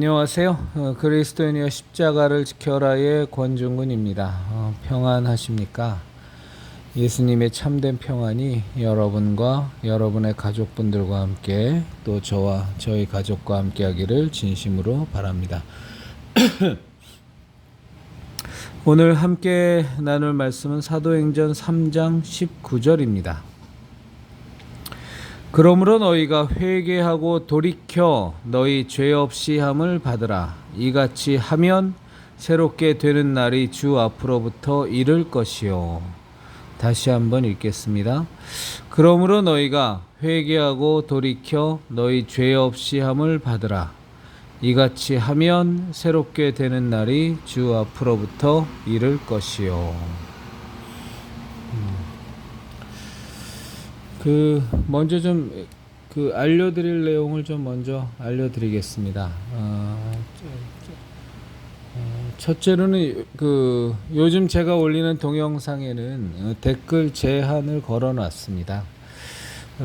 안녕하세요. 그리스도인이여 십자가를 지켜라의 권중근입니다. 평안하십니까? 예수님의 참된 평안이 여러분과 여러분의 가족분들과 함께 또 저와 저희 가족과 함께 하기를 진심으로 바랍니다. 오늘 함께 나눌 말씀은 사도행전 3장 19절입니다. 그러므로 너희가 회개하고 돌이켜 너희 죄 없이 함을 받으라. 이같이 하면 새롭게 되는 날이 주 앞으로부터 이를 것이요. 다시 한번 읽겠습니다. 그러므로 너희가 회개하고 돌이켜 너희 죄 없이 함을 받으라. 이같이 하면 새롭게 되는 날이 주 앞으로부터 이를 것이요. 먼저 좀 알려드릴 내용을 좀 먼저 알려드리겠습니다. 첫째로는 요즘 제가 올리는 동영상에는 댓글 제한을 걸어놨습니다.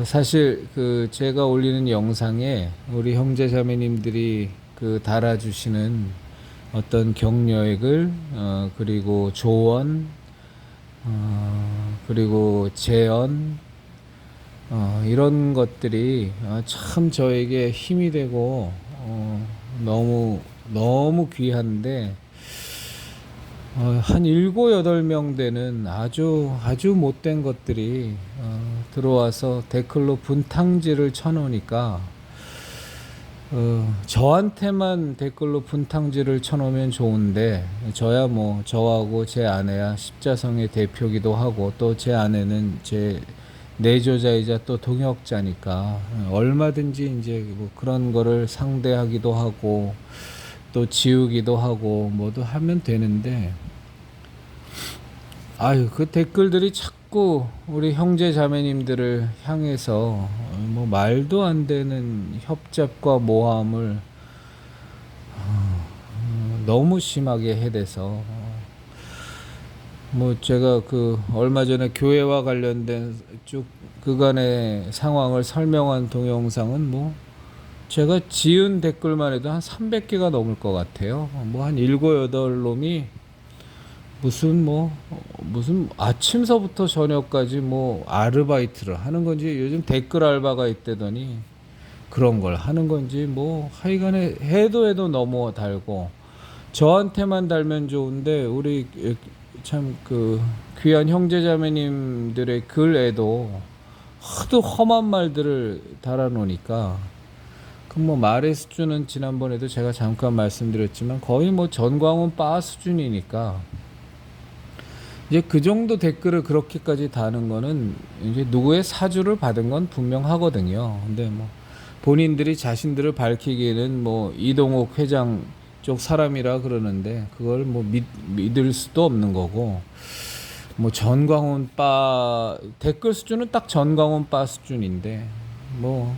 사실 제가 올리는 영상에 우리 형제 자매님들이 달아주시는 어떤 격려의 글, 그리고 조언, 그리고 제언, 이런 것들이 참 저에게 힘이 되고 너무 귀한데 한 7, 8명 되는 아주 못된 것들이 들어와서 댓글로 분탕질을 쳐놓으니까 저한테만 댓글로 분탕질을 쳐놓으면 좋은데 저야 뭐 저하고 제 아내야 십자성의 대표기도 하고 또 제 아내는 제 내조자이자 또 동역자니까 얼마든지 이제 뭐 그런 거를 상대하기도 하고 또 지우기도 하고 뭐도 하면 되는데 그 댓글들이 자꾸 우리 형제 자매님들을 향해서 뭐 말도 안 되는 협잡과 모함을 너무 심하게 해대서 뭐 제가 얼마 전에 교회와 관련된 쭉 그간의 상황을 설명한 동영상은 뭐 제가 지은 댓글만 해도 한 300개가 넘을 것 같아요. 뭐 한 7, 8놈이 무슨 아침서부터 저녁까지 뭐 아르바이트를 하는 건지 요즘 댓글 알바가 있다더니 그런 걸 하는 건지 뭐 하여간에 해도 너무 달고 저한테만 달면 좋은데 우리 참 귀한 형제자매님들의 글에도 하도 험한 말들을 달아놓으니까 뭐 말의 수준은 지난번에도 제가 잠깐 말씀드렸지만 거의 뭐 전광훈 빠 수준이니까 이제 그 정도 댓글을 그렇게까지 다는 거는 이제 누구의 사주를 받은 건 분명하거든요. 근데 뭐 본인들이 자신들을 밝히기에는 뭐 이동욱 회장 쪽 사람이라 그러는데 그걸 뭐 믿을 수도 없는 거고 뭐 전광훈 빠 댓글 수준은 딱 전광훈 빠 수준인데 뭐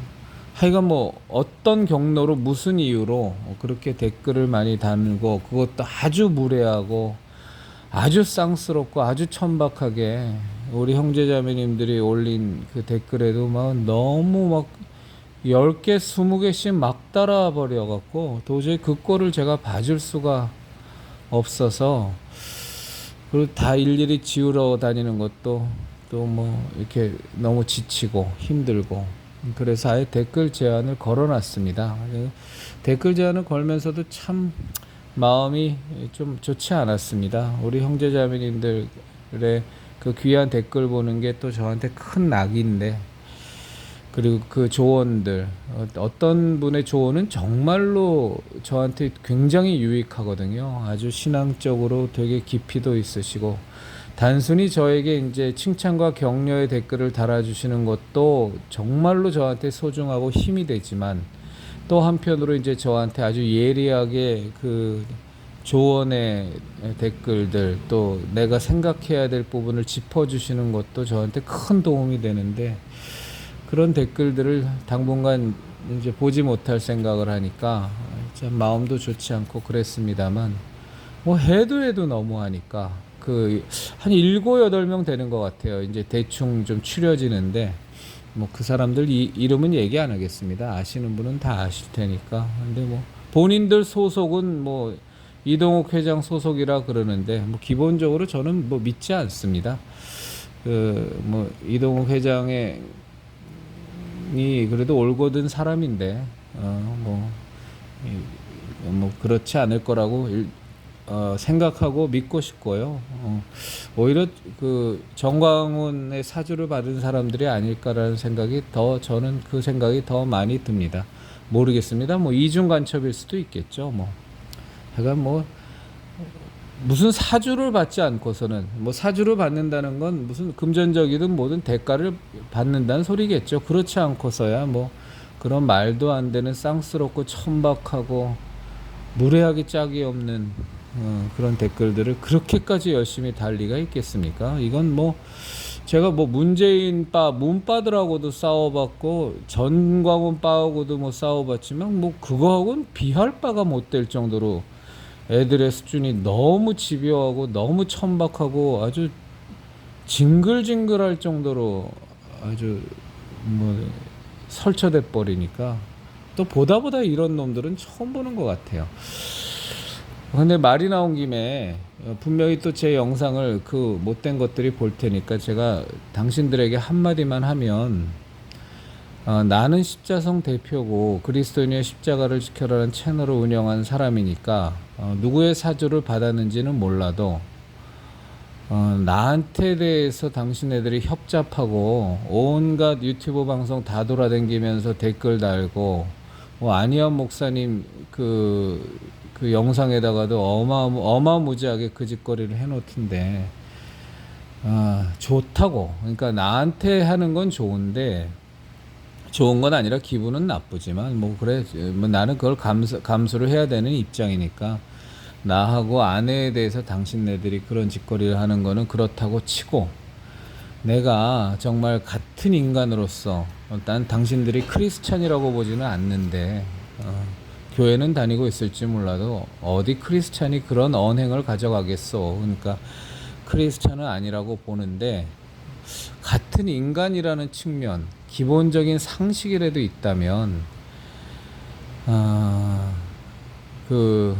하여간 뭐 어떤 경로로 무슨 이유로 그렇게 댓글을 많이 다는고 그것도 아주 무례하고 아주 쌍스럽고 아주 천박하게 우리 형제자매님들이 올린 그 댓글에도 막 너무 막 10개, 20개씩 막 달아버려 갖고 도저히 그 꼴을 제가 봐줄 수가 없어서 그리고 다 일일이 지우러 다니는 것도 또 뭐 이렇게 너무 지치고 힘들고 그래서 아예 댓글 제한을 걸어놨습니다. 댓글 제한을 걸면서도 참 마음이 좀 좋지 않았습니다. 우리 형제자매님들의 그 귀한 댓글 보는 게 또 저한테 큰 낙인데 그리고 그 조언들 어떤 분의 조언은 정말로 저한테 굉장히 유익하거든요. 아주 신앙적으로 되게 깊이도 있으시고 단순히 저에게 이제 칭찬과 격려의 댓글을 달아주시는 것도 정말로 저한테 소중하고 힘이 되지만 또 한편으로 이제 저한테 아주 예리하게 조언의 댓글들 또 내가 생각해야 될 부분을 짚어주시는 것도 저한테 큰 도움이 되는데 그런 댓글들을 당분간 이제 보지 못할 생각을 하니까 참 마음도 좋지 않고 그랬습니다만 뭐 해도 너무하니까 한 7, 8명 되는 것 같아요. 이제 대충 좀 추려지는데 뭐 그 사람들 이름은 얘기 안 하겠습니다. 아시는 분은 다 아실 테니까. 근데 뭐 본인들 소속은 뭐 이동욱 회장 소속이라 그러는데 뭐 기본적으로 저는 뭐 믿지 않습니다. 그 뭐 이동욱 회장의 이 그래도 올곧은 사람인데 뭐 그렇지 않을 거라고 생각하고 믿고 싶고요. 오히려 그 정광훈의 사주를 받은 사람들이 아닐까라는 생각이 더 저는 그 생각이 더 많이 듭니다. 모르겠습니다. 뭐 이중 간첩일 수도 있겠죠. 뭐 하여간 뭐 무슨 사주를 받지 않고서는 뭐 사주를 받는다는 건 무슨 금전적이든 뭐든 대가를 받는다는 소리겠죠. 그렇지 않고서야 뭐 그런 말도 안 되는 쌍스럽고 천박하고 무례하기 짝이 없는 그런 댓글들을 그렇게까지 열심히 달 리가 있겠습니까? 이건 뭐 제가 뭐 문재인 문빠들하고도 싸워봤고 전광훈 빠하고도 뭐 싸워봤지만 뭐 그거하고는 비할 바가 못 될 정도로 애들의 수준이 너무 집요하고 너무 천박하고 아주 징글징글할 정도로 아주 뭐 설쳐돼 버리니까 또 보다 이런 놈들은 처음 보는 것 같아요. 근데 말이 나온 김에 분명히 또 제 영상을 그 못된 것들이 볼 테니까 제가 당신들에게 한마디만 하면 나는 십자성 대표고 그리스도인의 십자가를 지켜라는 채널을 운영한 사람이니까 누구의 사주를 받았는지는 몰라도 나한테 대해서 당신네들이 협잡하고 온갖 유튜브 방송 다 돌아다니면서 댓글 달고 뭐 안희연 목사님 그 영상에다가도 어마무지하게 그 짓거리를 해놓던데 좋다고. 그러니까 나한테 하는 건 좋은데 좋은 건 아니라 기분은 나쁘지만 뭐 그래 뭐 나는 그걸 감수를 해야 되는 입장이니까 나하고 아내에 대해서 당신네들이 그런 짓거리를 하는 거는 그렇다고 치고 내가 정말 같은 인간으로서 난 당신들이 크리스찬이라고 보지는 않는데 교회는 다니고 있을지 몰라도 어디 크리스찬이 그런 언행을 가져가겠어. 그러니까 크리스찬은 아니라고 보는데 같은 인간이라는 측면, 기본적인 상식이라도 있다면 그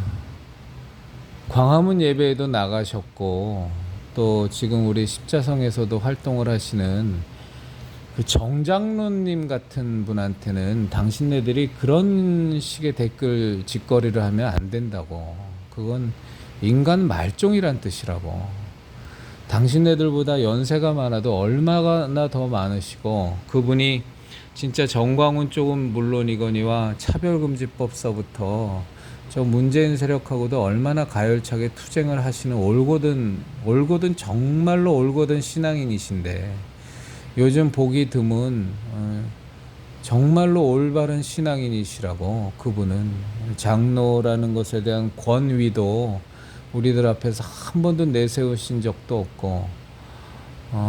광화문 예배에도 나가셨고 또 지금 우리 십자성에서도 활동을 하시는 그 정장로님 같은 분한테는 당신네들이 그런 식의 댓글 짓거리를 하면 안 된다고. 그건 인간 말종이란 뜻이라고. 당신네들보다 연세가 많아도 얼마나 더 많으시고 그분이 진짜 정광훈 쪽은 물론이거니와 차별금지법서부터 저 문재인 세력하고도 얼마나 가열차게 투쟁을 하시는 올곧은 정말로 올곧은 신앙인이신데 요즘 보기 드문 정말로 올바른 신앙인이시라고. 그분은 장로라는 것에 대한 권위도 우리들 앞에서 한 번도 내세우신 적도 없고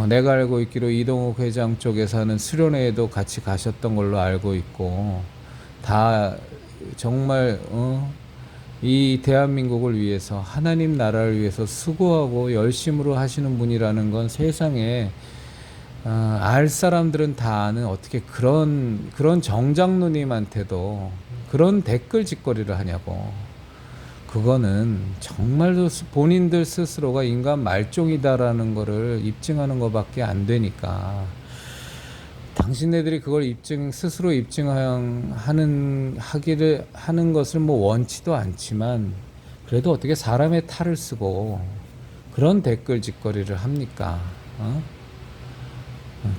내가 알고 있기로 이동욱 회장 쪽에서 하는 수련회에도 같이 가셨던 걸로 알고 있고 다 정말 이 대한민국을 위해서 하나님 나라를 위해서 수고하고 열심으로 하시는 분이라는 건 세상에 알 사람들은 다 아는 어떻게 그런 정장로님한테도 그런 댓글 짓거리를 하냐고. 그거는 정말로 본인들 스스로가 인간 말종이다라는 거를 입증하는 것밖에 안 되니까 당신네들이 그걸 스스로 입증하는 것을 뭐 원치도 않지만 그래도 어떻게 사람의 탈을 쓰고 그런 댓글 짓거리를 합니까?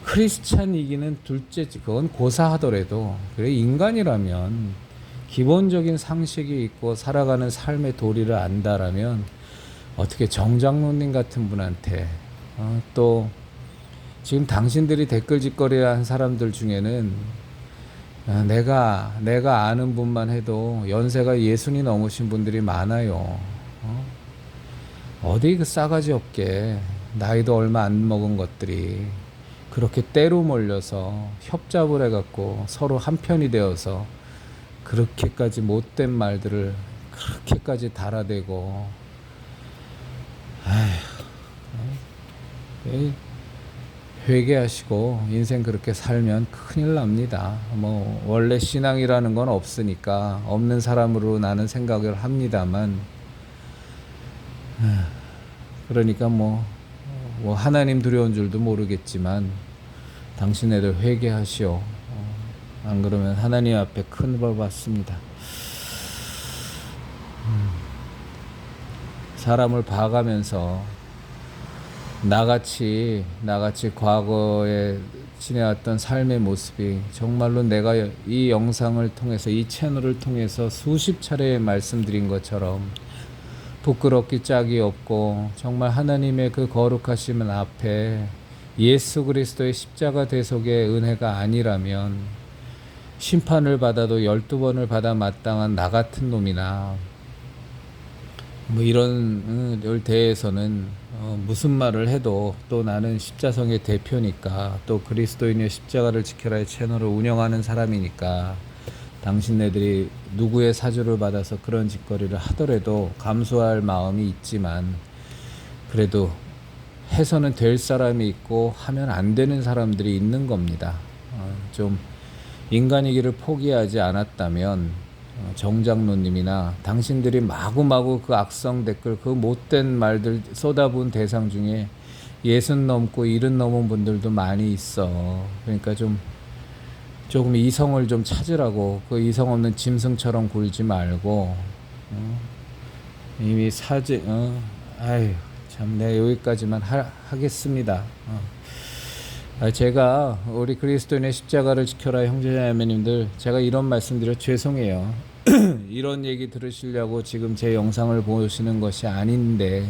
크리스찬이기는 둘째지. 그건 고사하더라도 그래 인간이라면 기본적인 상식이 있고 살아가는 삶의 도리를 안다라면 어떻게 정장로님 같은 분한테 또 지금 당신들이 댓글 짓거리 한 사람들 중에는 내가 아는 분만 해도 연세가 60이 넘으신 분들이 많아요. 어디 그 싸가지 없게 나이도 얼마 안 먹은 것들이 그렇게 때로 몰려서 협잡을 해갖고 서로 한편이 되어서 그렇게까지 못된 말들을 그렇게까지 달아대고 회개하시고 인생 그렇게 살면 큰일 납니다. 뭐 원래 신앙이라는 건 없으니까 없는 사람으로 나는 생각을 합니다만, 그러니까 뭐 하나님 두려운 줄도 모르겠지만 당신네들 회개하시오. 안 그러면 하나님 앞에 큰 벌 받습니다. 사람을 봐가면서 나같이 과거에 지내왔던 삶의 모습이 정말로 내가 이 영상을 통해서, 이 채널을 통해서 수십 차례 말씀드린 것처럼 부끄럽기 짝이 없고, 정말 하나님의 그 거룩하심 앞에 예수 그리스도의 십자가 대속의 은혜가 아니라면 심판을 받아도 12번을 받아 마땅한 나 같은 놈이나 뭐 이런 걸 대해서는 무슨 말을 해도, 또 나는 십자성의 대표니까, 또 그리스도인의 십자가를 지켜라의 채널을 운영하는 사람이니까, 당신네들이 누구의 사주를 받아서 그런 짓거리를 하더라도 감수할 마음이 있지만, 그래도 해서는 될 사람이 있고 하면 안 되는 사람들이 있는 겁니다. 좀 인간이기를 포기하지 않았다면 정장로님이나 당신들이 마구마구 그 악성 댓글, 그 못된 말들 쏟아부은 대상 중에 60 넘고 70 넘은 분들도 많이 있어. 그러니까 조금 이성을 좀 찾으라고. 그 이성 없는 짐승처럼 굴지 말고, 이미 아유 참, 내가 여기까지만 하겠습니다. 제가 우리 그리스도인의 십자가를 지켜라 형제자매님들, 제가 이런 말씀드려 죄송해요. 이런 얘기 들으시려고 지금 제 영상을 보시는 것이 아닌데,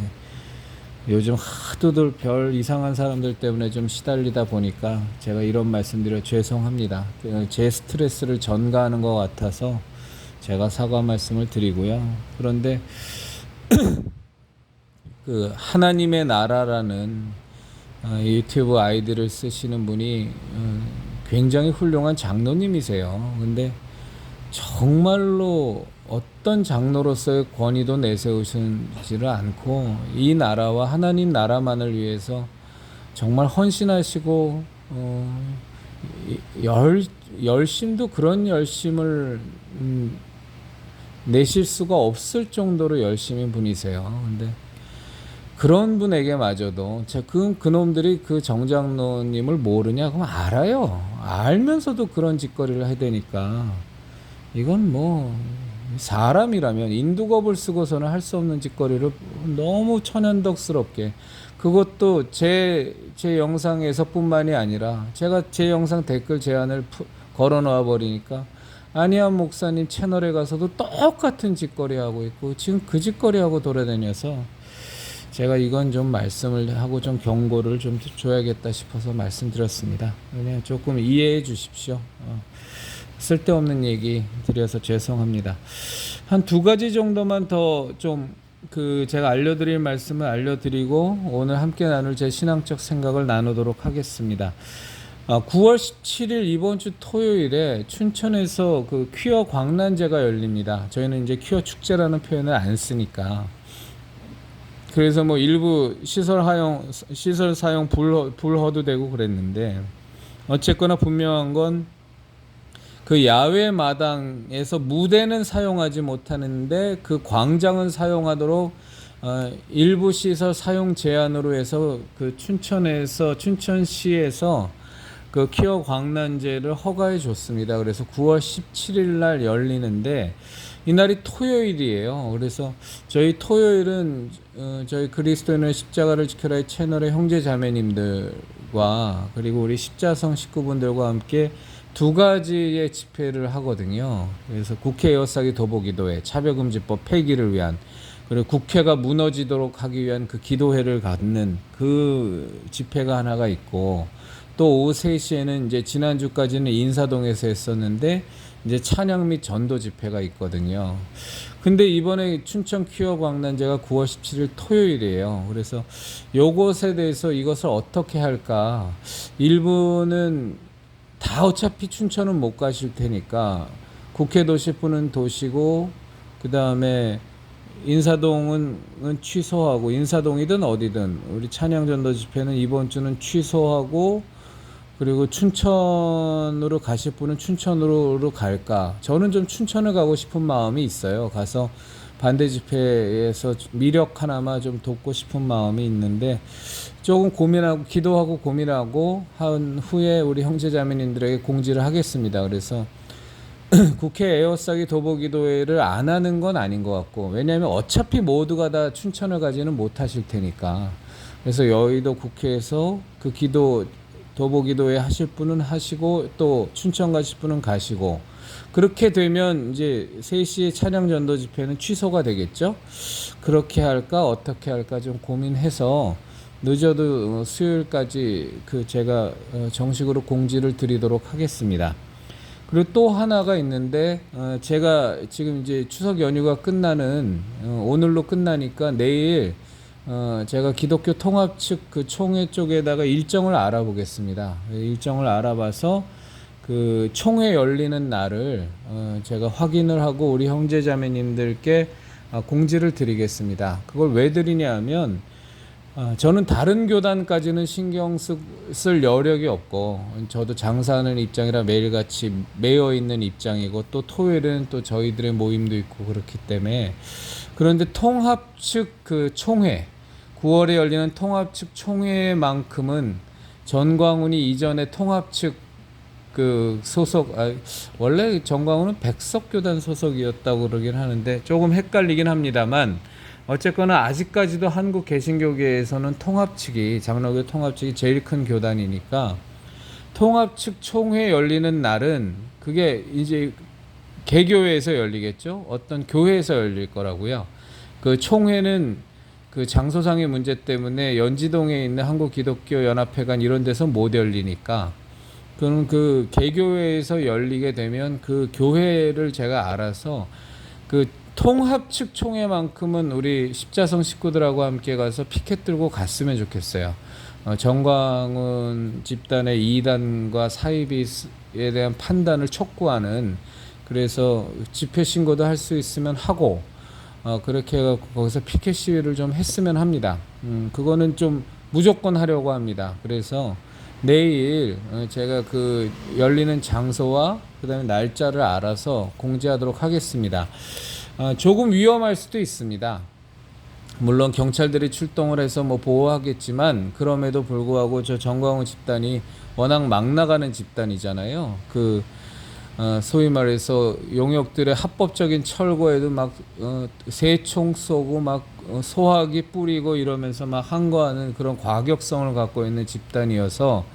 요즘 하도들 별 이상한 사람들 때문에 좀 시달리다 보니까 제가 이런 말씀드려 죄송합니다. 제 스트레스를 전가하는 것 같아서 제가 사과 말씀을 드리고요. 그런데 그 하나님의 나라라는 유튜브 아이디를 쓰시는 분이 굉장히 훌륭한 장로님이세요. 근데 정말로 어떤 장로로서의 권위도 내세우시지를 않고, 이 나라와 하나님 나라만을 위해서 정말 헌신하시고, 열심도 그런 열심을 내실 수가 없을 정도로 열심인 분이세요. 근데 그런 분에게마저도 그놈들이 그 정장로님을 모르냐? 그럼 알아요. 알면서도 그런 짓거리를 해대니까, 이건 뭐 사람이라면 인두겁을 쓰고서는 할 수 없는 짓거리를 너무 천연덕스럽게, 그것도 제 영상에서뿐만이 아니라 제가 제 영상 댓글 제안을 걸어 놓아 버리니까 안희안 목사님 채널에 가서도 똑같은 짓거리 하고 있고, 지금 그 짓거리 하고 돌아다녀서 제가 이건 좀 말씀을 하고 좀 경고를 좀 줘야겠다 싶어서 말씀드렸습니다. 그냥 조금 이해해 주십시오. 쓸데없는 얘기 드려서 죄송합니다. 한 2가지 정도만 더 좀 제가 알려드릴 말씀을 알려드리고 오늘 함께 나눌 제 신앙적 생각을 나누도록 하겠습니다. 9월 17일 이번 주 토요일에 춘천에서 그 퀴어 광란제가 열립니다. 저희는 이제 퀴어 축제라는 표현을 안 쓰니까. 그래서 뭐 일부 시설 사용 불허도 되고 그랬는데, 어쨌거나 분명한 건 그 야외 마당에서 무대는 사용하지 못하는데 그 광장은 사용하도록 일부 시설 사용 제한으로 해서 그 춘천시에서 그 퀴어 광란제를 허가해 줬습니다. 그래서 9월 17일 날 열리는데, 이날이 토요일이에요. 그래서 저희 토요일은 저희 그리스도인의 십자가를 지켜라의 채널의 형제 자매님들과 그리고 우리 십자성 식구분들과 함께 2가지의 집회를 하거든요. 그래서 국회 에어싸기 도보기도회, 차별금지법 폐기를 위한, 그리고 국회가 무너지도록 하기 위한 그 기도회를 갖는 그 집회가 하나가 있고, 또 오후 3시에는 이제 지난주까지는 인사동에서 했었는데 이제 찬양 및 전도 집회가 있거든요. 근데 이번에 춘천 퀴어 광란제가 9월 17일 토요일이에요. 그래서 요것에 대해서 이것을 어떻게 할까? 일부는 다 어차피 춘천은 못 가실 테니까 국회 도실 분은 도시고, 그 다음에 인사동은 취소하고, 인사동이든 어디든 우리 찬양전도 집회는 이번 주는 취소하고, 그리고 춘천으로 가실 분은 춘천으로 갈까? 저는 좀 춘천을 가고 싶은 마음이 있어요. 가서 반대 집회에서 미력 하나만 좀 돕고 싶은 마음이 있는데, 조금 고민하고 기도하고 고민하고 한 후에 우리 형제자매님들에게 공지를 하겠습니다. 그래서 국회 에어싸기 도보기도회를 안 하는 건 아닌 것 같고, 왜냐하면 어차피 모두가 다 춘천을 가지는 못하실 테니까. 그래서 여의도 국회에서 그 기도 도보기도회 하실 분은 하시고, 또 춘천 가실 분은 가시고, 그렇게 되면 이제 3시에 찬양 전도 집회는 취소가 되겠죠. 그렇게 할까 어떻게 할까 좀 고민해서 늦어도 수요일까지 제가 정식으로 공지를 드리도록 하겠습니다. 그리고 또 하나가 있는데, 제가 지금 이제 추석 연휴가 끝나는 오늘로 끝나니까 내일 제가 기독교 통합 측 그 총회 쪽에다가 일정을 알아보겠습니다. 일정을 알아봐서 그 총회 열리는 날을 제가 확인을 하고 우리 형제자매님들께 공지를 드리겠습니다. 그걸 왜 드리냐 하면, 저는 다른 교단까지는 신경 쓸 여력이 없고, 저도 장사하는 입장이라 매일같이 매여 있는 입장이고, 또 토요일은 또 저희들의 모임도 있고 그렇기 때문에. 그런데 통합 측 그 총회, 9월에 열리는 통합 측 총회만큼은 전광훈이 이전에 통합 측 그 소속, 원래 전광훈은 백석교단 소속이었다고 그러긴 하는데 조금 헷갈리긴 합니다만, 어쨌거나 아직까지도 한국 개신교계에서는 통합 측이, 장로교 통합 측이 제일 큰 교단이니까, 통합 측 총회 열리는 날은 그게 이제 개교회에서 열리겠죠. 어떤 교회에서 열릴 거라고요. 그 총회는 그 장소상의 문제 때문에 연지동에 있는 한국기독교연합회관 이런 데서 못 열리니까, 그는 그 개교회에서 열리게 되면 그 교회를 제가 알아서 그 통합 측 총회만큼은 우리 십자성 식구들하고 함께 가서 피켓 들고 갔으면 좋겠어요. 정광훈 집단의 이단과 사이비에 대한 판단을 촉구하는, 그래서 집회 신고도 할 수 있으면 하고, 그렇게 해서 거기서 피켓 시위를 좀 했으면 합니다. 그거는 좀 무조건 하려고 합니다. 그래서 내일 제가 그 열리는 장소와 그 다음에 날짜를 알아서 공지하도록 하겠습니다. 조금 위험할 수도 있습니다. 물론 경찰들이 출동을 해서 뭐 보호하겠지만, 그럼에도 불구하고 저 정광훈 집단이 워낙 막 나가는 집단이잖아요. 소위 말해서 용역들의 합법적인 철거에도 막 새총 쏘고 막 소화기 뿌리고 이러면서 막 항거하는 그런 과격성을 갖고 있는 집단이어서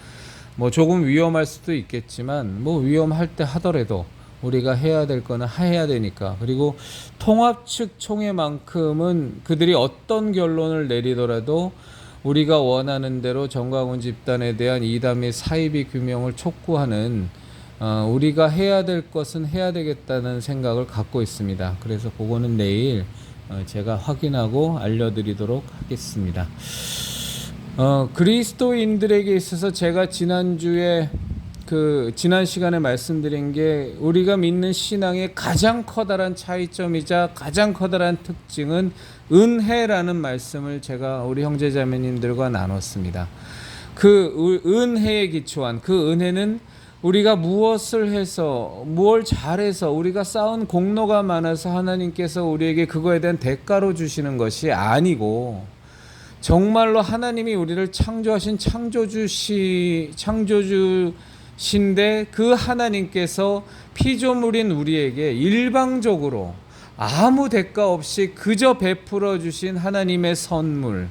뭐 조금 위험할 수도 있겠지만, 뭐 위험할 때 하더라도 우리가 해야 될 거는 해야 되니까. 그리고 통합 측 총회만큼은 그들이 어떤 결론을 내리더라도 우리가 원하는 대로 정광훈 집단에 대한 이단 및 사이비 규명을 촉구하는, 우리가 해야 될 것은 해야 되겠다는 생각을 갖고 있습니다. 그래서 그거는 내일 제가 확인하고 알려드리도록 하겠습니다. 그리스도인들에게 있어서 제가 지난주에 지난 시간에 말씀드린 게, 우리가 믿는 신앙의 가장 커다란 차이점이자 가장 커다란 특징은 은혜라는 말씀을 제가 우리 형제자매님들과 나눴습니다. 그 은혜에 기초한 그 은혜는 우리가 무엇을 해서, 무엇을 잘해서, 우리가 쌓은 공로가 많아서 하나님께서 우리에게 그거에 대한 대가로 주시는 것이 아니고, 정말로 하나님이 우리를 창조하신 창조주신데, 그 하나님께서 피조물인 우리에게 일방적으로 아무 대가 없이 그저 베풀어 주신 하나님의 선물,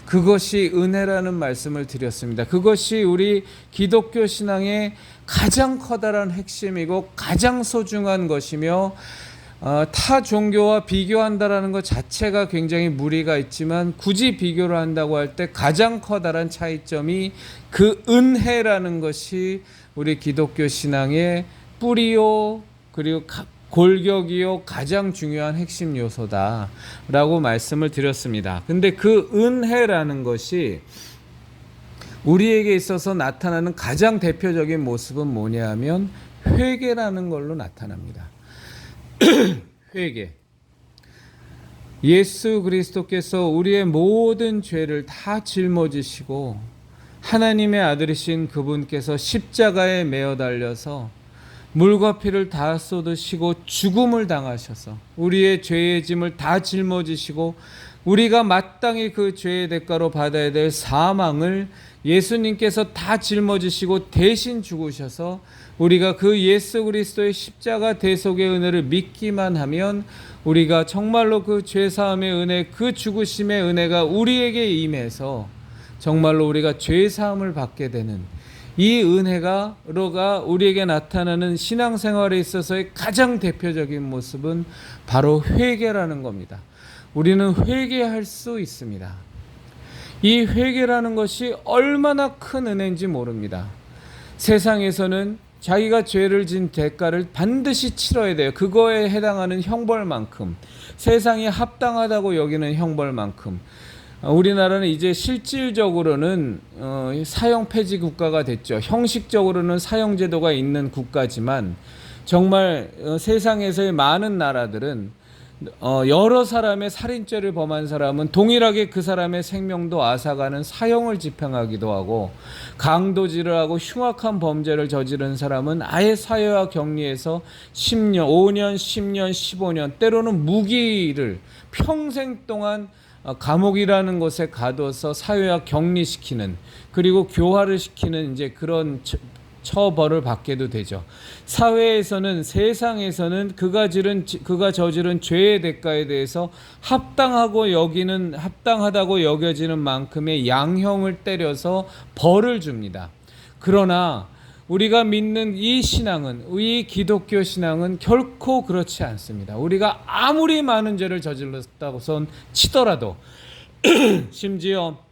그것이 은혜라는 말씀을 드렸습니다. 그것이 우리 기독교 신앙의 가장 커다란 핵심이고 가장 소중한 것이며, 타 종교와 비교한다라는 것 자체가 굉장히 무리가 있지만, 굳이 비교를 한다고 할 때 가장 커다란 차이점이 그 은혜라는 것이 우리 기독교 신앙의 뿌리요, 그리고 골격이요, 가장 중요한 핵심 요소다라고 말씀을 드렸습니다. 근데 그 은혜라는 것이 우리에게 있어서 나타나는 가장 대표적인 모습은 뭐냐 하면 회개라는 걸로 나타납니다. 회개. 예수 그리스도께서 우리의 모든 죄를 다 짊어지시고 하나님의 아들이신 그분께서 십자가에 매어 달려서 물과 피를 다 쏟으시고 죽음을 당하셔서 우리의 죄의 짐을 다 짊어지시고 우리가 마땅히 그 죄의 대가로 받아야 될 사망을 예수님께서 다 짊어지시고 대신 죽으셔서 우리가 그 예수 그리스도의 십자가 대속의 은혜를 믿기만 하면 우리가 정말로 그 죄사함의 은혜, 그 죽으심의 은혜가 우리에게 임해서 정말로 우리가 죄사함을 받게 되는 이 은혜가 우리에게 나타나는 신앙생활에 있어서의 가장 대표적인 모습은 바로 회개라는 겁니다. 우리는 회개할 수 있습니다. 이 회개라는 것이 얼마나 큰 은혜인지 모릅니다. 세상에서는 자기가 죄를 진 대가를 반드시 치러야 돼요. 그거에 해당하는 형벌만큼, 세상이 합당하다고 여기는 형벌만큼. 우리나라는 이제 실질적으로는 사형 폐지 국가가 됐죠. 형식적으로는 사형제도가 있는 국가지만 정말 세상에서의 많은 나라들은 여러 사람의 살인죄를 범한 사람은 동일하게 그 사람의 생명도 앗아가는 사형을 집행하기도 하고, 강도질을 하고 흉악한 범죄를 저지른 사람은 아예 사회와 격리해서 10년, 5년, 10년, 15년, 때로는 무기를 평생 동안 감옥이라는 곳에 가둬서 사회와 격리시키는, 그리고 교화를 시키는 이제 그런 처벌을 받게도 되죠. 사회에서는, 세상에서는 그가 저지른 죄의 대가에 대해서 합당하다고 여겨지는 만큼의 양형을 때려서 벌을 줍니다. 그러나 우리가 믿는 이 신앙은, 이 기독교 신앙은 결코 그렇지 않습니다. 우리가 아무리 많은 죄를 저질렀다고 치더라도 심지어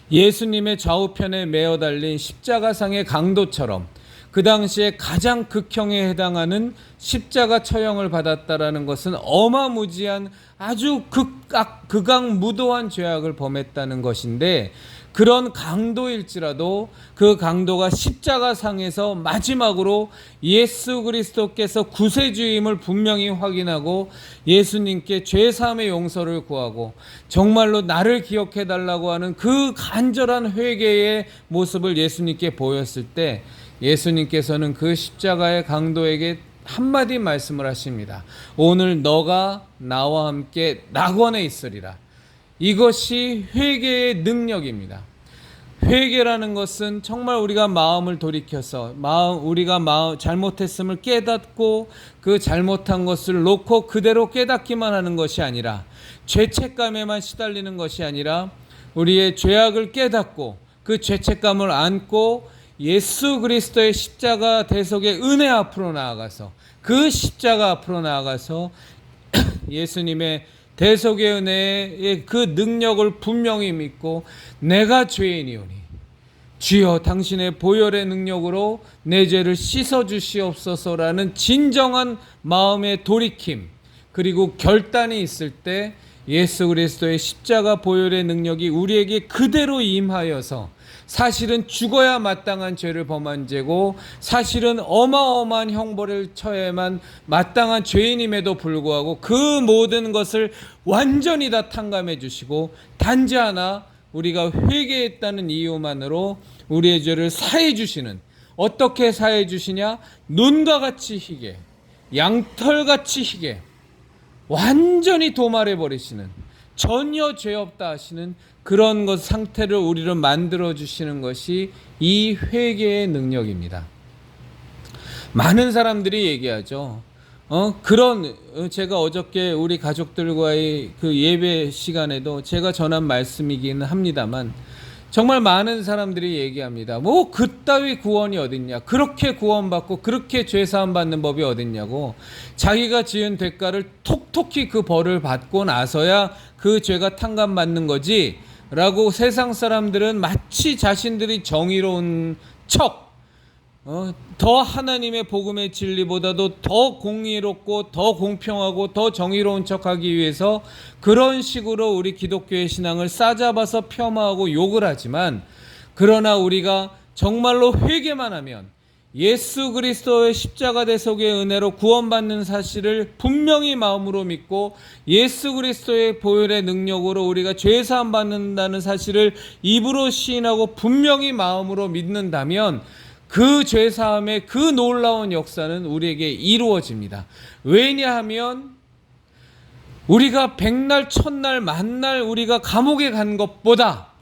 예수님의 좌우편에 매어 달린 십자가상의 강도처럼 그 당시에 가장 극형에 해당하는 십자가 처형을 받았다라는 것은 어마무지한 아주 극악무도한 죄악을 범했다는 것인데, 그런 강도일지라도 그 강도가 십자가상에서 마지막으로 예수 그리스도께서 구세주임을 분명히 확인하고 예수님께 죄사함의 용서를 구하고 정말로 나를 기억해 달라고 하는 그 간절한 회개의 모습을 예수님께 보였을 때, 예수님께서는 그 십자가의 강도에게 한마디 말씀을 하십니다. 오늘 너가 나와 함께 낙원에 있으리라. 이것이 회개의 능력입니다. 회개라는 것은 정말 우리가 마음을 돌이켜서 우리가 잘못했음을 깨닫고 그 잘못한 것을 놓고 그대로 깨닫기만 하는 것이 아니라, 죄책감에만 시달리는 것이 아니라 우리의 죄악을 깨닫고 그 죄책감을 안고 예수 그리스도의 십자가 대속의 은혜 앞으로 나아가서, 그 십자가 앞으로 나아가서 예수님의 대속의 은혜의 그 능력을 분명히 믿고 내가 죄인이오니 주여 당신의 보혈의 능력으로 내 죄를 씻어주시옵소서라는 진정한 마음의 돌이킴, 그리고 결단이 있을 때 예수 그리스도의 십자가 보혈의 능력이 우리에게 그대로 임하여서 사실은 죽어야 마땅한 죄를 범한 죄고 사실은 어마어마한 형벌을 처해야만 마땅한 죄인임에도 불구하고 그 모든 것을 완전히 다 탕감해 주시고 단지 하나 우리가 회개했다는 이유만으로 우리의 죄를 사해 주시는, 어떻게 사해 주시냐? 눈과 같이 희게, 양털같이 희게 완전히 도말해 버리시는, 전혀 죄 없다 하시는 그런 것 상태를 우리를 만들어 주시는 것이 이 회개의 능력입니다. 많은 사람들이 얘기하죠. 제가 어저께 우리 가족들과의 그 예배 시간에도 제가 전한 말씀이기는 합니다만, 정말 많은 사람들이 얘기합니다. 뭐 그따위 구원이 어딨냐, 그렇게 구원받고 그렇게 죄사함 받는 법이 어딨냐고, 자기가 지은 대가를 톡톡히 그 벌을 받고 나서야 그 죄가 탕감받는 거지 라고 세상 사람들은 마치 자신들이 정의로운 척, 더 하나님의 복음의 진리보다도 더 공의롭고 더 공평하고 더 정의로운 척하기 위해서 그런 식으로 우리 기독교의 신앙을 싸잡아서 폄하하고 욕을 하지만, 그러나 우리가 정말로 회개만 하면 예수 그리스도의 십자가 대속의 은혜로 구원받는 사실을 분명히 마음으로 믿고 예수 그리스도의 보혈의 능력으로 우리가 죄 사함 받는다는 사실을 입으로 시인하고 분명히 마음으로 믿는다면 그 죄 사함의 그 놀라운 역사는 우리에게 이루어집니다. 왜냐하면 우리가 백날 천날 만날 우리가 감옥에 간 것보다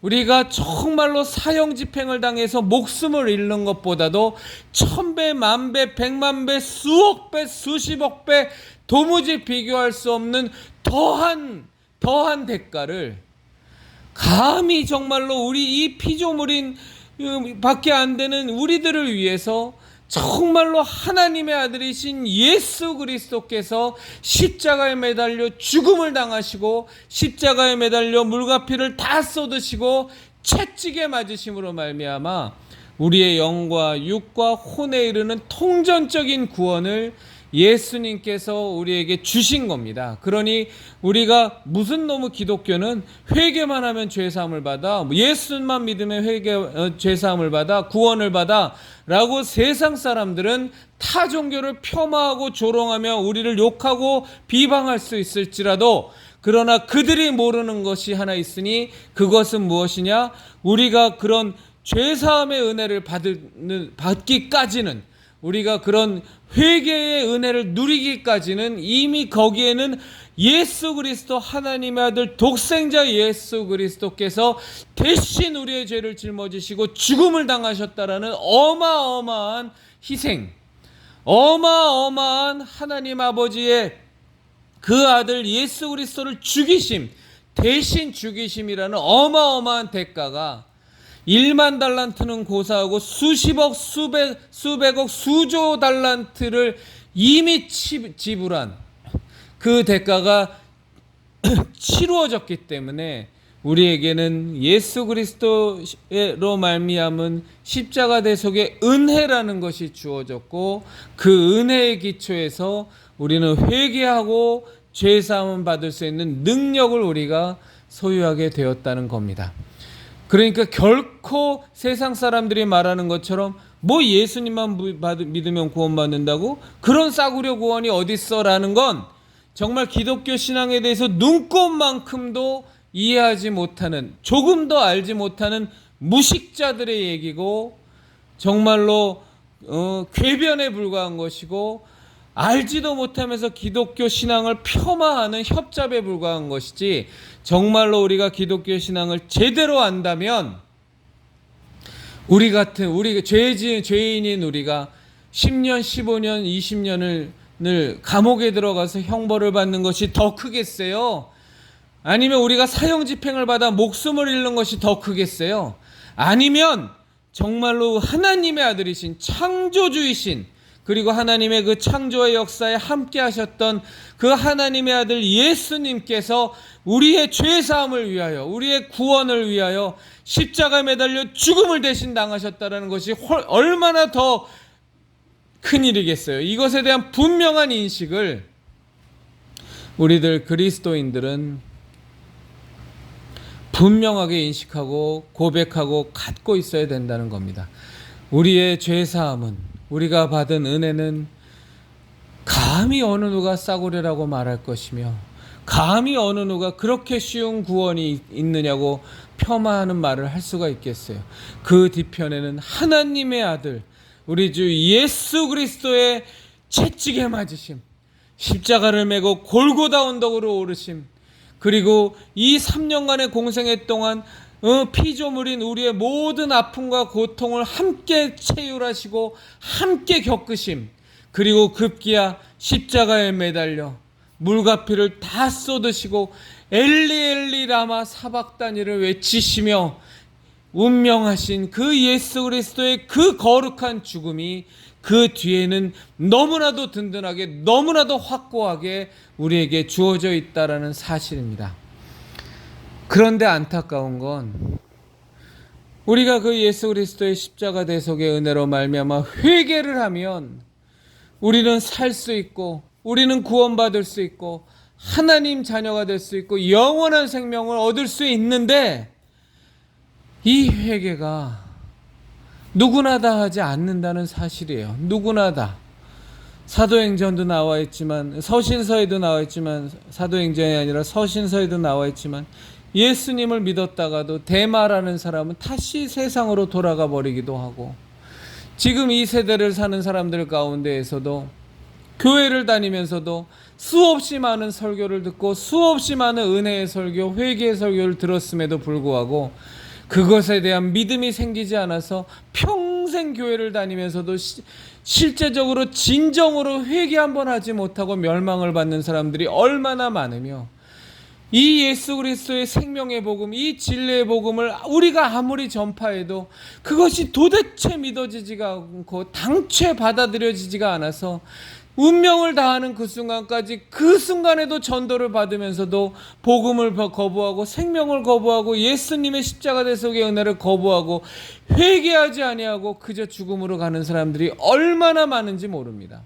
우리가 정말로 사형 집행을 당해서 목숨을 잃는 것보다도 1000배, 만배, 100만배, 수억배, 수십억배 도무지 비교할 수 없는 더한 대가를 감히 정말로 우리 이 피조물인 밖에 안 되는 우리들을 위해서 정말로 하나님의 아들이신 예수 그리스도께서 십자가에 매달려 죽음을 당하시고 십자가에 매달려 물과 피를 다 쏟으시고 채찍에 맞으심으로 말미암아 우리의 영과 육과 혼에 이르는 통전적인 구원을 예수님께서 우리에게 주신 겁니다. 그러니 우리가 무슨 놈의 기독교는 회개만 하면 죄사함을 받아, 예수만 믿으면 죄사함을 받아, 구원을 받아 라고 세상 사람들은 타 종교를 폄하하고 조롱하며 우리를 욕하고 비방할 수 있을지라도 그러나 그들이 모르는 것이 하나 있으니 그것은 무엇이냐? 우리가 그런 죄사함의 은혜를 받기까지는 우리가 그런 회개의 은혜를 누리기까지는 이미 거기에는 예수 그리스도 하나님의 아들 독생자 예수 그리스도께서 대신 우리의 죄를 짊어지시고 죽음을 당하셨다라는 어마어마한 희생, 어마어마한 하나님 아버지의 그 아들 예수 그리스도를 죽이심, 대신 죽이심이라는 어마어마한 대가가 1만 달란트는 고사하고 수십억, 수백억, 수조 달란트를 이미 지불한 그 대가가 치루어졌기 때문에 우리에게는 예수 그리스도로 말미암은 십자가 대속의 은혜라는 것이 주어졌고 그 은혜의 기초에서 우리는 회개하고 죄사함을 받을 수 있는 능력을 우리가 소유하게 되었다는 겁니다. 그러니까 결코 세상 사람들이 말하는 것처럼 뭐 예수님만 믿으면 구원받는다고? 그런 싸구려 구원이 어딨어? 라는 건 정말 기독교 신앙에 대해서 눈꼽만큼도 이해하지 못하는, 조금 더 알지 못하는 무식자들의 얘기고 정말로 궤변에 불과한 것이고 알지도 못하면서 기독교 신앙을 폄하하는 협잡에 불과한 것이지 정말로 우리가 기독교 신앙을 제대로 안다면 우리가 죄인인 우리가 10년, 15년, 20년을 감옥에 들어가서 형벌을 받는 것이 더 크겠어요? 아니면 우리가 사형 집행을 받아 목숨을 잃는 것이 더 크겠어요? 아니면 정말로 하나님의 아들이신 창조주이신 그리고 하나님의 그 창조의 역사에 함께 하셨던 그 하나님의 아들 예수님께서 우리의 죄사함을 위하여 우리의 구원을 위하여 십자가에 매달려 죽음을 대신 당하셨다는 것이 얼마나 더 큰일이겠어요. 이것에 대한 분명한 인식을 우리들 그리스도인들은 분명하게 인식하고 고백하고 갖고 있어야 된다는 겁니다. 우리의 죄사함은 우리가 받은 은혜는 감히 어느 누가 싸구려라고 말할 것이며 감히 어느 누가 그렇게 쉬운 구원이 있느냐고 폄하하는 말을 할 수가 있겠어요. 그 뒤편에는 하나님의 아들 우리 주 예수 그리스도의 채찍에 맞으심, 십자가를 메고 골고다 언덕으로 오르심, 그리고 이 3년간의 공생애 동안 피조물인 우리의 모든 아픔과 고통을 함께 체휼하시고 함께 겪으심, 그리고 급기야 십자가에 매달려 물과 피를 다 쏟으시고 엘리 엘리 라마 사박다니를 외치시며 운명하신 그 예수 그리스도의 그 거룩한 죽음이 그 뒤에는 너무나도 든든하게 너무나도 확고하게 우리에게 주어져 있다라는 사실입니다. 그런데 안타까운 건 우리가 그 예수 그리스도의 십자가 대속의 은혜로 말미암아 회개를 하면 우리는 살 수 있고 우리는 구원받을 수 있고 하나님 자녀가 될 수 있고 영원한 생명을 얻을 수 있는데 이 회개가 누구나 다 하지 않는다는 사실이에요. 누구나 다. 사도행전도 나와 있지만, 서신서에도 나와 있지만, 사도행전이 아니라 서신서에도 나와 있지만, 예수님을 믿었다가도 데마라는 사람은 다시 세상으로 돌아가 버리기도 하고, 지금 이 세대를 사는 사람들 가운데에서도 교회를 다니면서도 수없이 많은 설교를 듣고 수없이 많은 은혜의 설교, 회개의 설교를 들었음에도 불구하고 그것에 대한 믿음이 생기지 않아서 평생 교회를 다니면서도 실제적으로 진정으로 회개 한번 하지 못하고 멸망을 받는 사람들이 얼마나 많으며, 이 예수 그리스도의 생명의 복음, 이 진리의 복음을 우리가 아무리 전파해도 그것이 도대체 믿어지지가 않고 당최 받아들여지지가 않아서 운명을 다하는 그 순간까지, 그 순간에도 전도를 받으면서도 복음을 거부하고 생명을 거부하고 예수님의 십자가 대속의 은혜를 거부하고 회개하지 아니하고 그저 죽음으로 가는 사람들이 얼마나 많은지 모릅니다.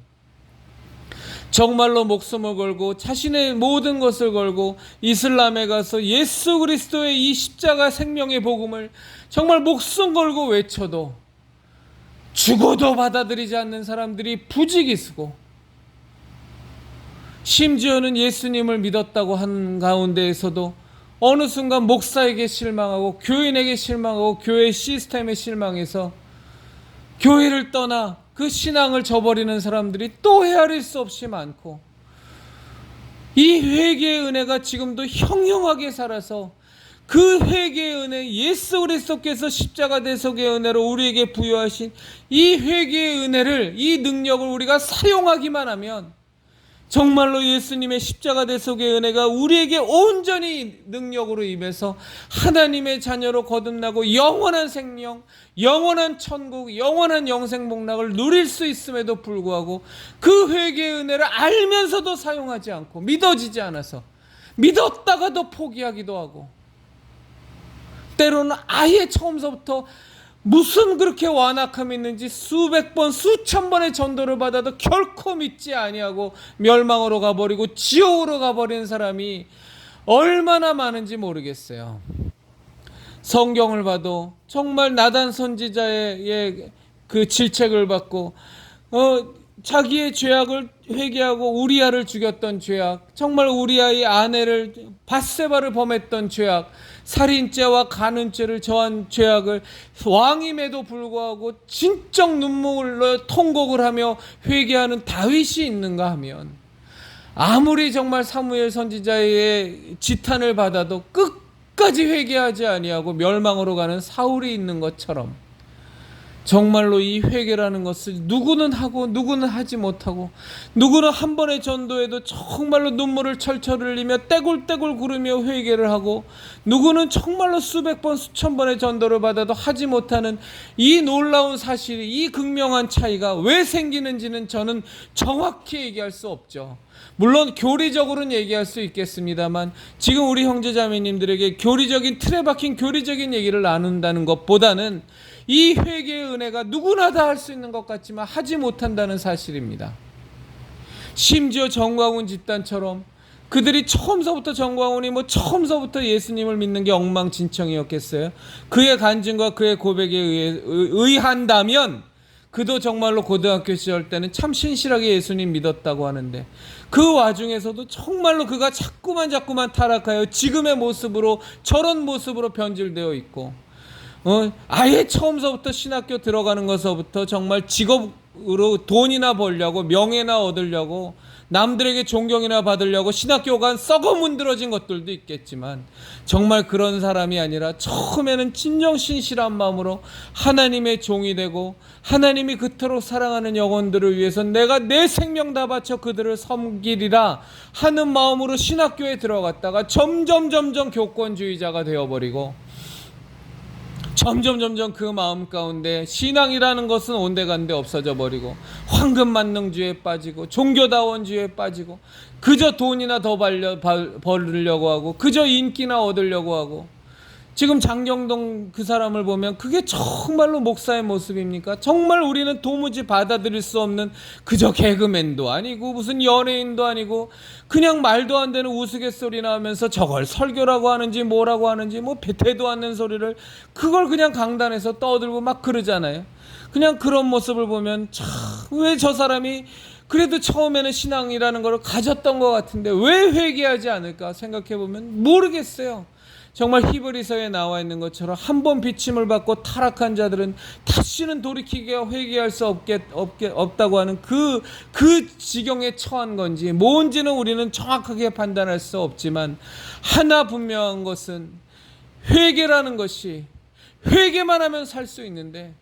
정말로 목숨을 걸고 자신의 모든 것을 걸고 이슬람에 가서 예수 그리스도의 이 십자가 생명의 복음을 정말 목숨 걸고 외쳐도 죽어도 받아들이지 않는 사람들이 부지기수고, 심지어는 예수님을 믿었다고 한 가운데에서도 어느 순간 목사에게 실망하고 교인에게 실망하고 교회 시스템에 실망해서 교회를 떠나 그 신앙을 저버리는 사람들이 또 헤아릴 수 없이 많고, 이 회개의 은혜가 지금도 형형하게 살아서 그 회개의 은혜, 예수 그리스도께서 십자가 대속의 은혜로 우리에게 부여하신 이 회개의 은혜를, 이 능력을 우리가 사용하기만 하면 정말로 예수님의 십자가 대속의 은혜가 우리에게 온전히 능력으로 임해서 하나님의 자녀로 거듭나고 영원한 생명, 영원한 천국, 영원한 영생 복락을 누릴 수 있음에도 불구하고 그 회개의 은혜를 알면서도 사용하지 않고, 믿어지지 않아서 믿었다가도 포기하기도 하고, 때로는 아예 처음서부터 무슨 그렇게 완악함이 있는지 수백 번 수천 번의 전도를 받아도 결코 믿지 아니하고 멸망으로 가버리고 지옥으로 가버린 사람이 얼마나 많은지 모르겠어요. 성경을 봐도 정말 나단 선지자의 그 질책을 받고 자기의 죄악을 회개하고 우리아를 죽였던 죄악, 정말 우리아의 아내를 밧세바를 범했던 죄악, 살인죄와 간음죄를 저한 죄악을 왕임에도 불구하고 진정 눈물로 통곡을 하며 회개하는 다윗이 있는가 하면, 아무리 정말 사무엘 선지자의 지탄을 받아도 끝까지 회개하지 아니하고 멸망으로 가는 사울이 있는 것처럼, 정말로 이 회개라는 것을 누구는 하고 누구는 하지 못하고, 누구는 한 번의 전도에도 정말로 눈물을 철철 흘리며 떼굴떼굴 구르며 회개를 하고, 누구는 정말로 수백 번 수천 번의 전도를 받아도 하지 못하는 이 놀라운 사실이, 이 극명한 차이가 왜 생기는지는 저는 정확히 얘기할 수 없죠. 물론 교리적으로는 얘기할 수 있겠습니다만, 지금 우리 형제자매님들에게 교리적인 틀에 박힌 교리적인 얘기를 나눈다는 것보다는 이 회개의 은혜가 누구나 다 할 수 있는 것 같지만 하지 못한다는 사실입니다. 심지어 정광훈 집단처럼 그들이 처음서부터, 정광훈이 처음서부터 예수님을 믿는 게 엉망진창이었겠어요? 그의 간증과 그의 고백에 의한다면 그도 정말로 고등학교 시절 때는 참 신실하게 예수님 믿었다고 하는데, 그 와중에서도 정말로 그가 자꾸만 타락하여 지금의 모습으로, 저런 모습으로 변질되어 있고, 아예 처음서부터 신학교 들어가는 것서부터 정말 직업으로 돈이나 벌려고, 명예나 얻으려고, 남들에게 존경이나 받으려고 신학교 간 썩어 문드러진 것들도 있겠지만, 정말 그런 사람이 아니라 처음에는 진정 신실한 마음으로 하나님의 종이 되고, 하나님이 그토록 사랑하는 영혼들을 위해서 내가 내 생명 다 바쳐 그들을 섬기리라 하는 마음으로 신학교에 들어갔다가 점점 교권주의자가 되어버리고, 점점 그 마음 가운데 신앙이라는 것은 온데간데 없어져 버리고, 황금만능주의에 빠지고, 종교다원주의에 빠지고, 그저 돈이나 더 벌려고 하고, 그저 인기나 얻으려고 하고, 지금 장경동 그 사람을 보면 그게 정말로 목사의 모습입니까? 정말 우리는 도무지 받아들일 수 없는, 그저 개그맨도 아니고 무슨 연예인도 아니고 그냥 말도 안 되는 우스갯소리나 하면서 저걸 설교라고 하는지 뭐라고 하는지 대도 않는 소리를 그걸 그냥 강단에서 떠들고 막 그러잖아요. 그냥 그런 모습을 보면 참 왜 저 사람이 그래도 처음에는 신앙이라는 걸 가졌던 것 같은데 왜 회개하지 않을까 생각해보면 모르겠어요. 정말 히브리서에 나와 있는 것처럼 한 번 비침을 받고 타락한 자들은 다시는 돌이키게 회개할 수 없다고 하는 그 지경에 처한 건지 뭔지는 우리는 정확하게 판단할 수 없지만 하나 분명한 것은 회개라는 것이 회개만 하면 살 수 있는데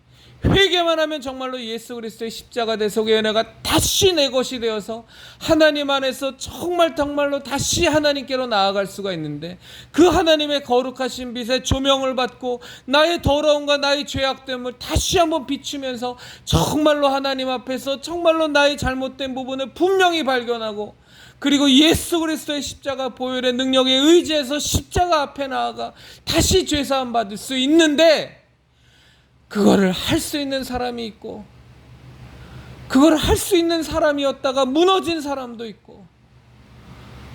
회개만 하면 정말로 예수 그리스도의 십자가 대속의 은혜가 다시 내 것이 되어서 하나님 안에서 정말로 다시 하나님께로 나아갈 수가 있는데 그 하나님의 거룩하신 빛에 조명을 받고 나의 더러움과 나의 죄악됨을 다시 한번 비추면서 정말로 하나님 앞에서 정말로 나의 잘못된 부분을 분명히 발견하고 그리고 예수 그리스도의 십자가 보혈의 능력에 의지해서 십자가 앞에 나아가 다시 죄사함 받을 수 있는데 그거를 할 수 있는 사람이 있고 그거를 할 수 있는 사람이었다가 무너진 사람도 있고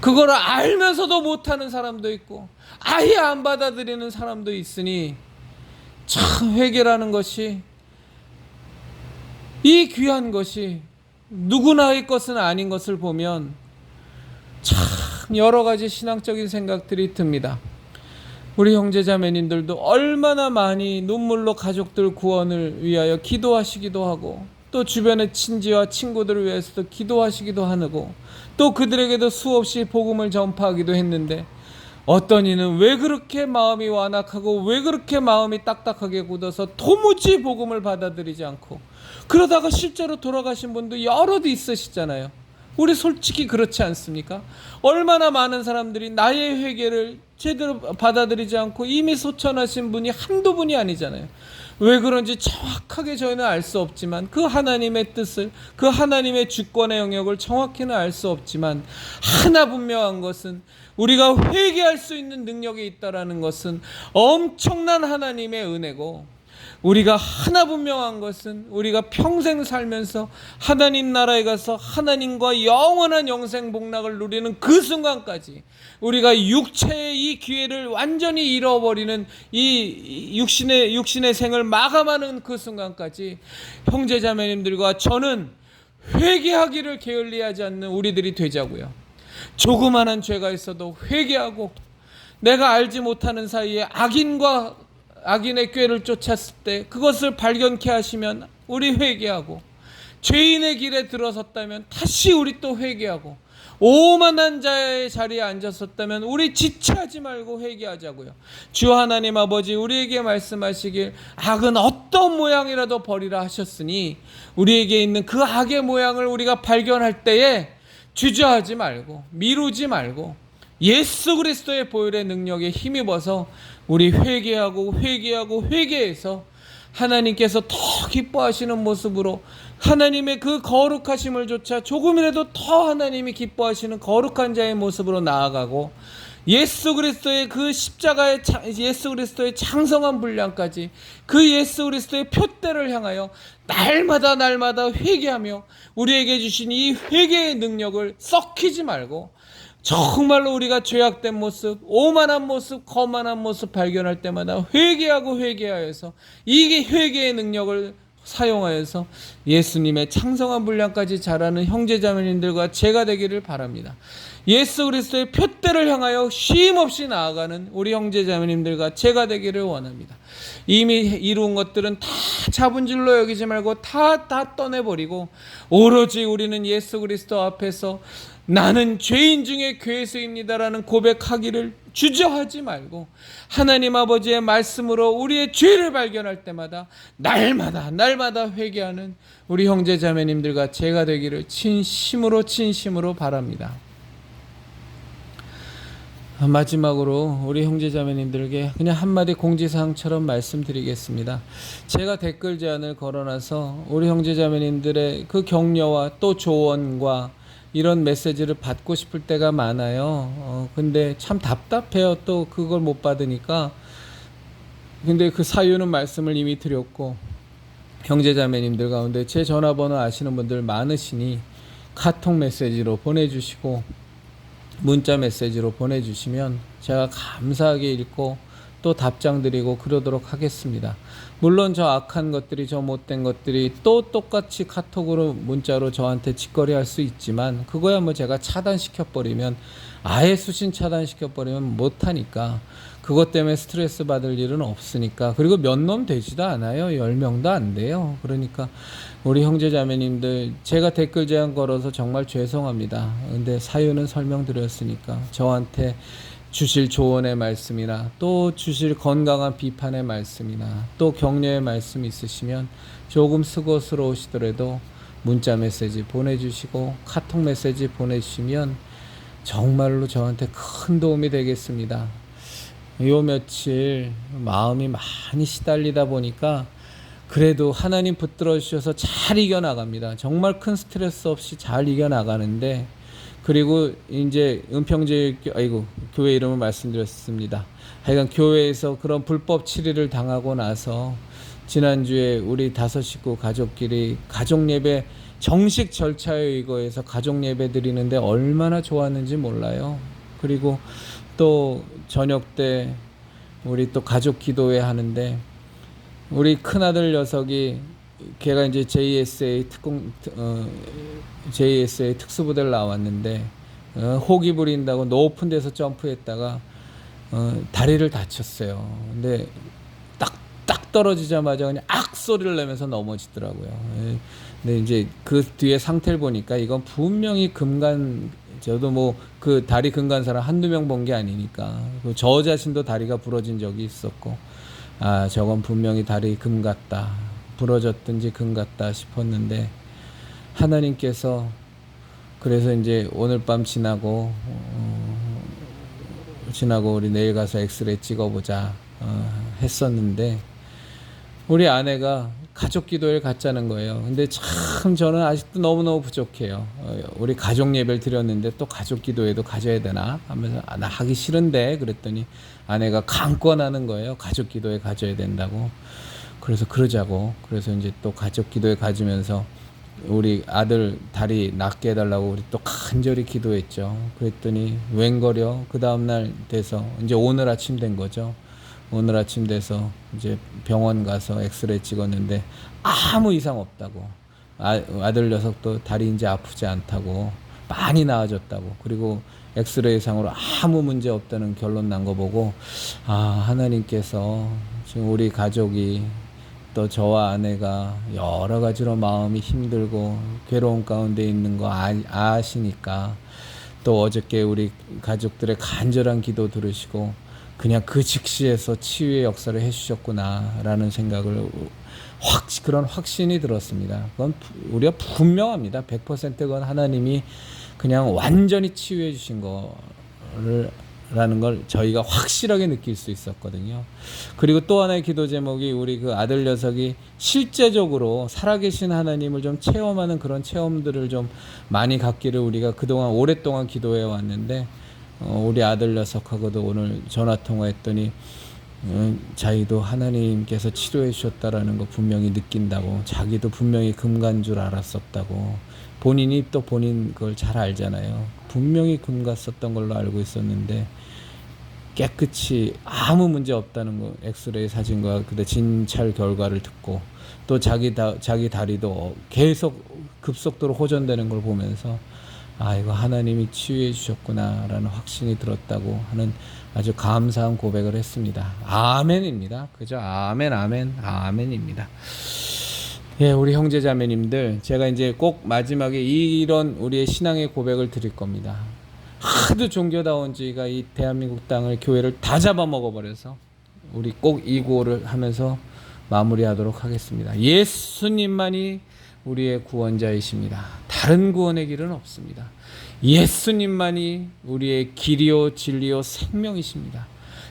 그거를 알면서도 못하는 사람도 있고 아예 안 받아들이는 사람도 있으니 참 회개라는 것이 이 귀한 것이 누구나의 것은 아닌 것을 보면 참 여러 가지 신앙적인 생각들이 듭니다. 우리 형제자매님들도 얼마나 많이 눈물로 가족들 구원을 위하여 기도하시기도 하고 또 주변의 친지와 친구들을 위해서도 기도하시기도 하고 또 그들에게도 수없이 복음을 전파하기도 했는데 어떤 이는 왜 그렇게 마음이 완악하고 왜 그렇게 마음이 딱딱하게 굳어서 도무지 복음을 받아들이지 않고 그러다가 실제로 돌아가신 분도 여럿 있으시잖아요. 우리 솔직히 그렇지 않습니까? 얼마나 많은 사람들이 나의 회개를 제대로 받아들이지 않고 이미 소천하신 분이 한두 분이 아니잖아요. 왜 그런지 정확하게 저희는 알 수 없지만 그 하나님의 뜻을 그 하나님의 주권의 영역을 정확히는 알 수 없지만 하나 분명한 것은 우리가 회개할 수 있는 능력이 있다라는 것은 엄청난 하나님의 은혜고 우리가 하나 분명한 것은 우리가 평생 살면서 하나님 나라에 가서 하나님과 영원한 영생 복락을 누리는 그 순간까지 우리가 육체의 이 기회를 완전히 잃어버리는 이 육신의 생을 마감하는 그 순간까지 형제자매님들과 저는 회개하기를 게을리하지 않는 우리들이 되자고요. 조그마한 죄가 있어도 회개하고 내가 알지 못하는 사이에 악인의 꾀를 쫓았을 때 그것을 발견케 하시면 우리 회개하고 죄인의 길에 들어섰다면 다시 우리 또 회개하고 오만한 자의 자리에 앉았었다면 우리 지체하지 말고 회개하자고요. 주 하나님 아버지 우리에게 말씀하시길 악은 어떤 모양이라도 버리라 하셨으니 우리에게 있는 그 악의 모양을 우리가 발견할 때에 주저하지 말고 미루지 말고 예수 그리스도의 보혈의 능력에 힘입어서 우리 회개해서 하나님께서 더 기뻐하시는 모습으로 하나님의 그 거룩하심을 조차 조금이라도 더 하나님이 기뻐하시는 거룩한 자의 모습으로 나아가고 예수 그리스도의 그 십자가의 예수 그리스도의 장성한 분량까지 그 예수 그리스도의 표대를 향하여 날마다 회개하며 우리에게 주신 이 회개의 능력을 썩히지 말고 정말로 우리가 죄악된 모습, 오만한 모습, 거만한 모습 발견할 때마다 회개하여서 이게 회개의 능력을 사용하여서 예수님의 창성한 분량까지 자라는 형제자매님들과 제가 되기를 바랍니다. 예수 그리스도의 표대를 향하여 쉼없이 나아가는 우리 형제자매님들과 제가 되기를 원합니다. 이미 이룬 것들은 다 잡은 줄로 여기지 말고 다 떠내버리고 오로지 우리는 예수 그리스도 앞에서 나는 죄인 중에 괴수입니다라는 고백하기를 주저하지 말고 하나님 아버지의 말씀으로 우리의 죄를 발견할 때마다 날마다 회개하는 우리 형제자매님들과 제가 되기를 진심으로 바랍니다. 마지막으로 우리 형제자매님들에게 그냥 한마디 공지사항처럼 말씀드리겠습니다. 제가 댓글 제안을 걸어놔서 우리 형제자매님들의 그 격려와 또 조언과 이런 메시지를 받고 싶을 때가 많아요. 근데 참 답답해요. 또 그걸 못 받으니까. 근데 그 사유는 말씀을 이미 드렸고 형제자매님들 가운데 제 전화번호 아시는 분들 많으시니 카톡 메시지로 보내주시고 문자 메시지로 보내주시면 제가 감사하게 읽고 또 답장 드리고 그러도록 하겠습니다. 물론 저 악한 것들이, 저 못된 것들이 또 똑같이 카톡으로 문자로 저한테 짓거리할 수 있지만 그거야 뭐 제가 차단시켜버리면, 아예 수신 차단시켜버리면 못하니까, 그것 때문에 스트레스 받을 일은 없으니까. 그리고 몇 놈 되지도 않아요. 10명도 안 돼요. 그러니까 우리 형제자매님들, 제가 댓글 제한 걸어서 정말 죄송합니다. 근데 사유는 설명드렸으니까 저한테 주실 조언의 말씀이나 또 주실 건강한 비판의 말씀이나 또 격려의 말씀 있으시면 조금 수고스러우시더라도 문자 메시지 보내주시고 카톡 메시지 보내주시면 정말로 저한테 큰 도움이 되겠습니다. 요 며칠 마음이 많이 시달리다 보니까 그래도 하나님 붙들어 주셔서 잘 이겨나갑니다. 정말 큰 스트레스 없이 잘 이겨나가는데, 그리고 이제 은평제 교회 이름을 말씀드렸습니다. 하여간 교회에서 그런 불법 치리를 당하고 나서 지난주에 우리 5 식구 가족끼리 가족 예배 정식 절차에 의거해서 가족 예배 드리는데 얼마나 좋았는지 몰라요. 그리고 또 저녁 때 우리 또 가족 기도회 하는데, 우리 큰아들 녀석이, 걔가 이제 JSA 특수부대를 나왔는데 호기 부린다고 높은 데서 점프했다가 다리를 다쳤어요. 근데 딱 떨어지자마자 그냥 악 소리를 내면서 넘어지더라고요. 근데 이제 그 뒤에 상태를 보니까 이건 분명히 금간, 저도 뭐 그 다리 금간 사람 한두 명 본 게 아니니까, 저 자신도 다리가 부러진 적이 있었고, 아, 저건 분명히 다리 금 같다, 부러졌든지 금 같다 싶었는데, 하나님께서 그래서 이제 오늘 밤 지나고 우리 내일 가서 엑스레이 찍어보자 했었는데, 우리 아내가 가족 기도회를 갖자는 거예요. 근데 참 저는 아직도 너무너무 부족해요. 우리 가족 예배를 드렸는데 또 가족 기도회도 가져야 되나 하면서, 나 하기 싫은데, 그랬더니 아내가 강권하는 거예요. 가족 기도회 가져야 된다고. 그래서 그러자고. 그래서 이제 또 가족 기도회 가지면서 우리 아들 다리 낫게 해달라고 우리 또 간절히 기도했죠. 그랬더니 웬걸요, 그 다음날 돼서 이제 오늘 아침 된 거죠. 오늘 아침 돼서 이제 병원 가서 엑스레이 찍었는데 아무 이상 없다고, 아들 녀석도 다리 이제 아프지 않다고, 많이 나아졌다고, 그리고 엑스레이상으로 아무 문제 없다는 결론 난 거 보고, 아, 하나님께서 지금 우리 가족이, 또 저와 아내가 여러 가지로 마음이 힘들고 괴로운 가운데 있는 거 아시니까, 또 어저께 우리 가족들의 간절한 기도 들으시고 그냥 그 즉시에서 치유의 역사를 해주셨구나라는 생각을 그런 확신이 들었습니다. 그건 우리가 분명합니다. 100% 그건 하나님이 그냥 완전히 치유해 주신 거를 라는 걸 저희가 확실하게 느낄 수 있었거든요. 그리고 또 하나의 기도 제목이, 우리 그 아들 녀석이 실제적으로 살아계신 하나님을 좀 체험하는 그런 체험들을 좀 많이 갖기를 우리가 그동안 오랫동안 기도해 왔는데, 우리 아들 녀석하고도 오늘 전화 통화했더니 자기도 하나님께서 치료해 주셨다라는 거 분명히 느낀다고, 자기도 분명히 금간 줄 알았었다고, 본인이 또 본인 그걸 잘 알잖아요. 분명히 금 갔었던 걸로 알고 있었는데 깨끗이 아무 문제 없다는 거, 엑스레이 사진과 그다음 진찰 결과를 듣고, 또 자기 다리도 계속 급속도로 호전되는 걸 보면서, 아, 이거 하나님이 치유해 주셨구나라는 확신이 들었다고 하는 아주 감사한 고백을 했습니다. 아멘입니다. 그죠? 아멘, 아멘, 아멘입니다. 예, 우리 형제자매님들, 제가 이제 꼭 마지막에 이런 우리의 신앙의 고백을 드릴 겁니다. 하도 종교다운 지가 이 대한민국 땅을, 교회를 다 잡아먹어버려서 우리 꼭 이 구호를 하면서 마무리하도록 하겠습니다. 예수님만이 우리의 구원자이십니다. 다른 구원의 길은 없습니다. 예수님만이 우리의 길이요 진리요 생명이십니다.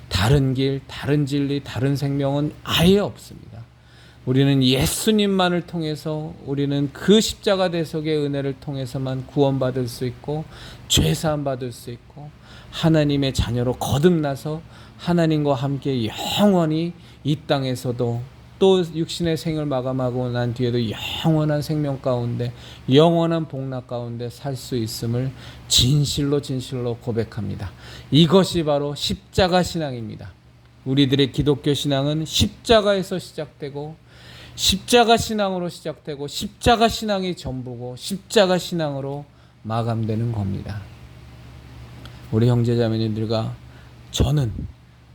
다른 길, 다른 진리, 다른 생명은 아예 없습니다. 우리는 예수님만을 통해서, 우리는 그 십자가 대속의 은혜를 통해서만 구원받을 수 있고 죄사함 받을 수 있고, 하나님의 자녀로 거듭나서 하나님과 함께 영원히 이 땅에서도, 또 육신의 생을 마감하고 난 뒤에도 영원한 생명 가운데, 영원한 복락 가운데 살 수 있음을 진실로 고백합니다. 이것이 바로 십자가 신앙입니다. 우리들의 기독교 신앙은 십자가에서 시작되고 십자가 신앙으로 시작되고 십자가 신앙이 전부고 십자가 신앙으로 마감되는 겁니다. 우리 형제자매님들과 저는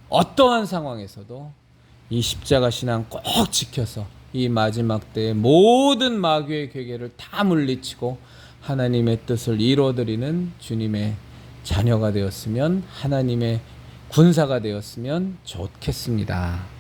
어떠한 상황에서도 이 십자가 신앙 꼭 지켜서 이 마지막 때의 모든 마귀의 괴계를 다 물리치고 하나님의 뜻을 이루어드리는 주님의 자녀가 되었으면, 하나님의 군사가 되었으면 좋겠습니다.